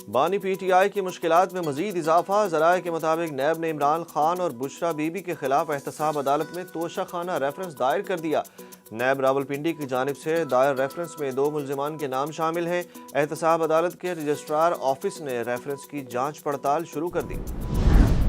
بانی P T I کی مشکلات میں مزید اضافہ۔ ذرائع کے مطابق نیب نے عمران خان اور بشرا بی بی کے خلاف احتساب عدالت میں توشہ خانہ ریفرنس دائر کر دیا۔ نیب راولپنڈی کی جانب سے دائر ریفرنس میں 2 ملزمان کے نام شامل ہیں۔ احتساب عدالت کے رجسٹرار آفس نے ریفرنس کی جانچ پڑتال شروع کر دی۔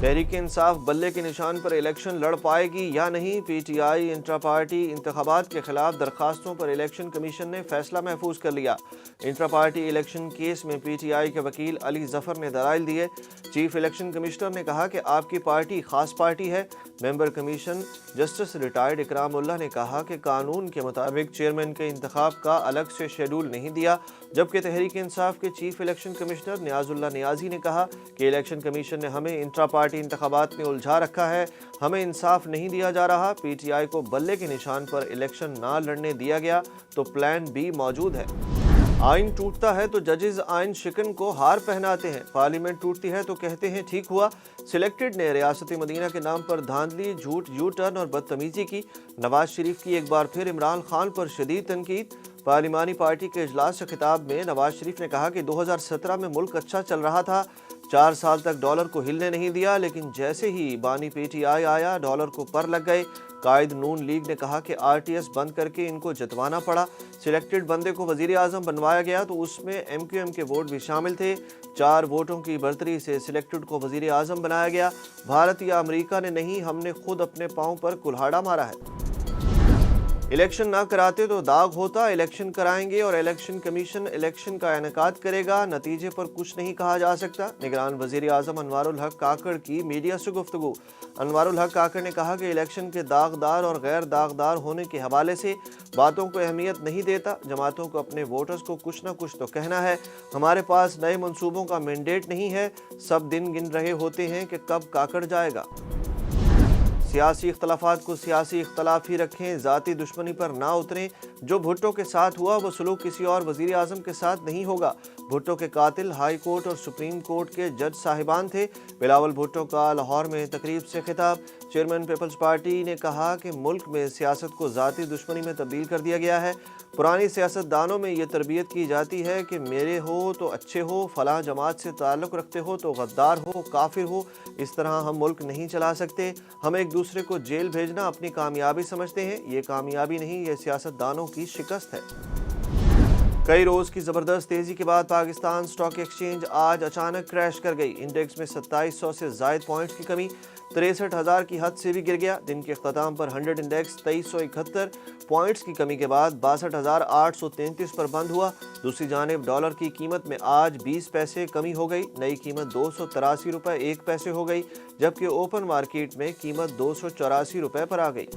تحریک انصاف بلے کے نشان پر الیکشن لڑ پائے گی یا نہیں؟ P T I intra party انتخابات کے خلاف درخواستوں پر الیکشن کمیشن نے فیصلہ محفوظ کر لیا۔ انٹرا پارٹی الیکشن کیس میں پی ٹی آئی کے وکیل علی ظفر نے دلائل دیے۔ چیف الیکشن کمشنر نے کہا کہ آپ کی پارٹی خاص پارٹی ہے۔ ممبر کمیشن جسٹس ریٹائرڈ اکرام اللہ نے کہا کہ قانون کے مطابق چیئرمین کے انتخاب کا الگ سے شیڈول نہیں دیا، جبکہ تحریک انصاف کے چیف الیکشن کمشنر نیاز اللہ نیازی نے کہا کہ الیکشن کمیشن نے ہمیں انٹرا پارٹی انتخابات میں الجھا رکھا ہے، ہمیں انصاف نہیں دیا جا رہا۔ پی ٹی آئی کو بلے کے نشان پر الیکشن نہ لڑنے دیا گیا تو پلان بی موجود ہے۔ آئین ٹوٹتا ہے تو ججز آئین شکن کو ہار پہناتے ہیں، پارلیمنٹ ٹوٹتی ہے تو کہتے ہیں ٹھیک ہوا۔ سلیکٹڈ نے ریاست مدینہ کے نام پر دھاندلی، جھوٹ، یو ٹرن اور بدتمیزی کی۔ نواز شریف کی ایک بار پھر عمران خان پر شدید تنقید۔ پارلیمانی پارٹی کے اجلاس سے خطاب میں نواز شریف نے کہا کہ 2017 میں ملک اچھا چل رہا تھا، 4 سال تک ڈالر کو ہلنے نہیں دیا، لیکن جیسے ہی بانی پی ٹی آئی آیا ڈالر کو پر لگ گئے۔ قائد نون لیگ نے کہا کہ آر ٹی ایس بند کر کے ان کو جتوانا پڑا۔ سلیکٹڈ بندے کو وزیر اعظم بنوایا گیا تو اس میں ایم کیو ایم کے ووٹ بھی شامل تھے۔ 4 ووٹوں کی برتری سے سلیکٹڈ کو وزیر اعظم بنایا گیا۔ بھارت یا امریکہ نے نہیں، ہم نے خود اپنے پاؤں پر کلہاڑا مارا ہے۔ الیکشن نہ کراتے تو داغ ہوتا، الیکشن کرائیں گے اور الیکشن کمیشن الیکشن کا انعقاد کرے گا، نتیجے پر کچھ نہیں کہا جا سکتا۔ نگران وزیر اعظم انوار الحق کاکڑ کی میڈیا سے گفتگو۔ انوار الحق کاکڑ نے کہا کہ الیکشن کے داغدار اور غیر داغدار ہونے کے حوالے سے باتوں کو اہمیت نہیں دیتا، جماعتوں کو اپنے ووٹرز کو کچھ نہ کچھ تو کہنا ہے۔ ہمارے پاس نئے منصوبوں کا مینڈیٹ نہیں ہے، سب دن گن رہے ہوتے ہیں کہ کب کاکڑ جائے گا۔ سیاسی اختلافات کو سیاسی اختلاف ہی رکھیں، ذاتی دشمنی پر نہ اتریں۔ جو بھٹو کے ساتھ ہوا وہ سلوک کسی اور وزیر اعظم کے ساتھ نہیں ہوگا۔ بھٹو کے قاتل ہائی کورٹ اور سپریم کورٹ کے جج صاحبان تھے۔ بلاول بھٹو کا لاہور میں تقریب سے خطاب۔ چیئرمین پیپلز پارٹی نے کہا کہ ملک میں سیاست کو ذاتی دشمنی میں تبدیل کر دیا گیا ہے۔ پرانی سیاست دانوں میں یہ تربیت کی جاتی ہے کہ میرے ہو تو اچھے ہو، فلاں جماعت سے تعلق رکھتے ہو تو غدار ہو، کافر ہو۔ اس طرح ہم ملک نہیں چلا سکتے۔ ہم ایک دوسرے کو جیل بھیجنا اپنی کامیابی سمجھتے ہیں، یہ کامیابی نہیں، یہ سیاست دانوں کی شکست ہے۔ کئی روز کی زبردست تیزی کے بعد پاکستان سٹاک ایکسچینج آج اچانک کریش کر گئی۔ انڈیکس میں 2700 سے زائد پوائنٹس کی کمی، 63,000 کی حد سے بھی گر گیا۔ دن کے اختتام پر 100 انڈیکس 2371 پوائنٹس کی کمی کے بعد 62,833 پر بند ہوا۔ دوسری جانب ڈالر کی قیمت میں آج 20 پیسے کمی ہو گئی، نئی قیمت 283 روپے 1 پیسے ہو گئی، جبکہ اوپن مارکیٹ میں قیمت 284 روپے پر آ گئی۔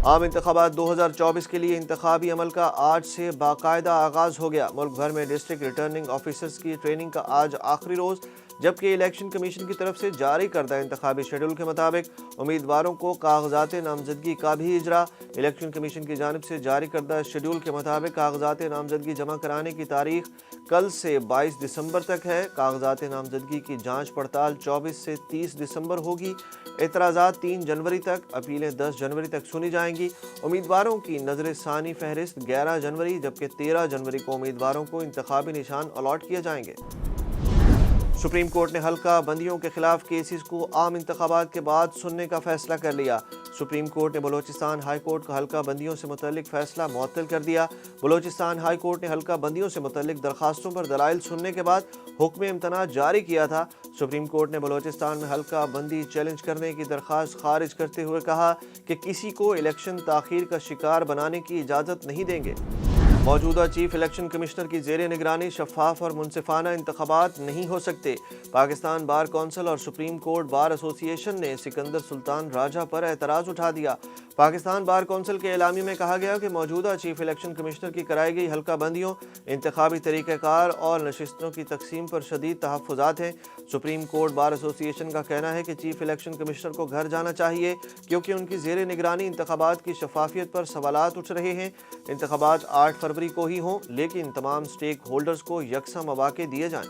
عام انتخابات 2024 کے لیے انتخابی عمل کا آج سے باقاعدہ آغاز ہو گیا۔ ملک بھر میں ڈسٹرکٹ ریٹرننگ آفیسرز کی ٹریننگ کا آج آخری روز، جبکہ الیکشن کمیشن کی طرف سے جاری کردہ انتخابی شیڈول کے مطابق امیدواروں کو کاغذات نامزدگی کا بھی اجرا۔ الیکشن کمیشن کی جانب سے جاری کردہ شیڈول کے مطابق کاغذات نامزدگی جمع کرانے کی تاریخ کل سے 22 دسمبر تک ہے۔ کاغذات نامزدگی کی جانچ پڑتال 24 سے 30 دسمبر ہوگی۔ اعتراضات 3 جنوری تک، اپیلیں 10 جنوری تک سنی جائیں گی۔ امیدواروں کی نظر ثانی فہرست 11 جنوری جبکہ 13 جنوری کو امیدواروں کو انتخابی نشان الاٹ کیے جائیں گے۔ سپریم کورٹ نے حلقہ بندیوں کے خلاف کیسز کو عام انتخابات کے بعد سننے کا فیصلہ کر لیا۔ سپریم کورٹ نے بلوچستان ہائی کورٹ کا حلقہ بندیوں سے متعلق فیصلہ معطل کر دیا۔ بلوچستان ہائی کورٹ نے حلقہ بندیوں سے متعلق درخواستوں پر دلائل سننے کے بعد حکم امتناع جاری کیا تھا۔ سپریم کورٹ نے بلوچستان میں حلقہ بندی چیلنج کرنے کی درخواست خارج کرتے ہوئے کہا کہ کسی کو الیکشن تاخیر کا شکار بنانے کی اجازت نہیں دیں گے۔ موجودہ چیف الیکشن کمشنر کی زیر نگرانی شفاف اور منصفانہ انتخابات نہیں ہو سکتے۔ پاکستان بار کونسل اور سپریم کورٹ بار ایسوسی ایشن نے سکندر سلطان راجہ پر اعتراض اٹھا دیا۔ پاکستان بار کونسل کے اعلامیہ میں کہا گیا کہ موجودہ چیف الیکشن کمشنر کی کرائی گئی حلقہ بندیوں، انتخابی طریقہ کار اور نشستوں کی تقسیم پر شدید تحفظات ہیں۔ سپریم کورٹ بار ایسوسی ایشن کا کہنا ہے کہ چیف الیکشن کمشنر کو گھر جانا چاہیے کیونکہ ان کی زیر نگرانی انتخابات کی شفافیت پر سوالات اٹھ رہے ہیں۔ انتخابات 8 فروری کو ہی ہوں لیکن تمام سٹیک ہولڈرز کو یکساں مواقع دیے جائیں۔